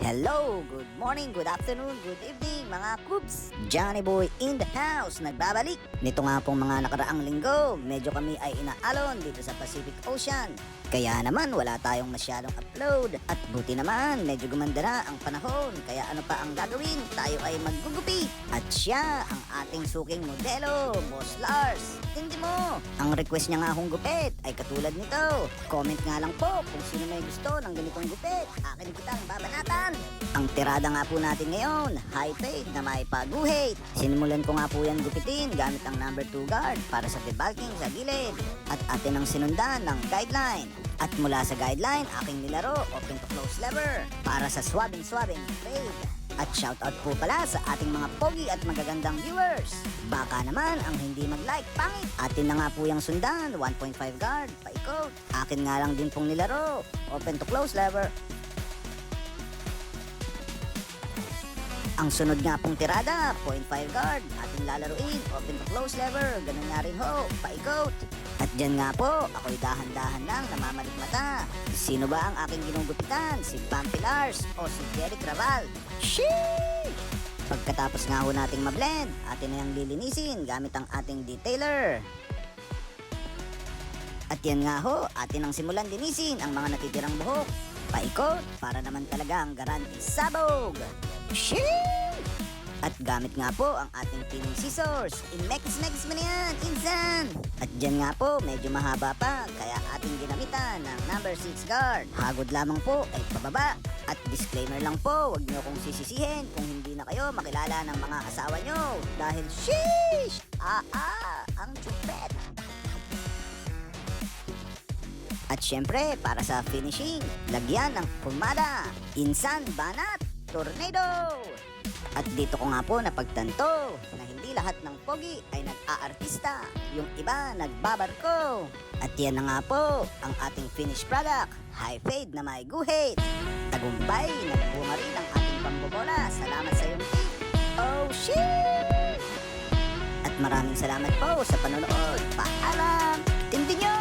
Hello, good morning, good afternoon, good evening mga Coops! Johnny Boy in the house, nagbabalik! Nito nga pong mga nakaraang linggo, medyo kami ay inaalon dito sa Pacific Ocean. Kaya naman wala tayong masyadong upload at buti naman medyo gumanda na ang panahon. Kaya ano pa ang gagawin? Tayo ay maggugupit at siya ang ating suking modelo, Boss Lars. Hindi mo, ang request niya nga akong gupit ay katulad nito. Comment nga lang po kung sino may gusto ng ganitong gupit. Akin kitang babanatan. Ang tirada nga po natin ngayon, high fade na may paguhit. Sinimulan ko nga po yan gupitin gamit ang number 2 guard para sa debulking sa gilid. At atin ang sinundan ng guideline. At mula sa guideline, aking nilaro open to close lever para sa swabing fade. At shoutout po pala sa ating mga pogi at magagandang viewers. Baka naman ang hindi mag-like, pangit. Atin na nga po yung sundan, 1.5 guard, paikot. Akin nga lang din pong nilaro, open to close lever. Ang sunod nga pong tirada, 0.5 guard, ating lalaruin, open to close lever, ganun nga rin ho, paikot. At dyan nga po, ako'y dahan-dahan lang namamalikmata. Sino ba ang aking ginugupitan? Si Bumpy Lars o si Jerry Craval? Sheesh! Pagkatapos nga ho nating mablend, atin na yung lilinisin gamit ang ating detailer. At yan nga ho, atin ang simulan linisin ang mga natitirang buhok. Paikot, para naman talaga ang garanti sabog. Sheesh! At gamit nga po ang ating pinning scissors. I-mex mo na yan, insan! At dyan nga po, medyo mahaba pa, kaya ating ginamitan ng number 6 guard. Hagod lamang po ay pababa. At disclaimer lang po, huwag nyo kong sisisihin kung hindi na kayo makilala ng mga asawa nyo. Dahil sheesh! Ang chupet! At syempre, para sa finishing, lagyan ng pumada, insan, banat, tornado! At dito ko nga po napagtanto na hindi lahat ng pogi ay nag-aartista. Yung iba nagbabarko. At yan na nga po ang ating finished product. High fade na may guhit. Tagumpay, nagbunga rin ang ating pambobola. Salamat sa iyong tip. Oh shit! At maraming salamat po sa panonood. Paalam! Tindi nyo!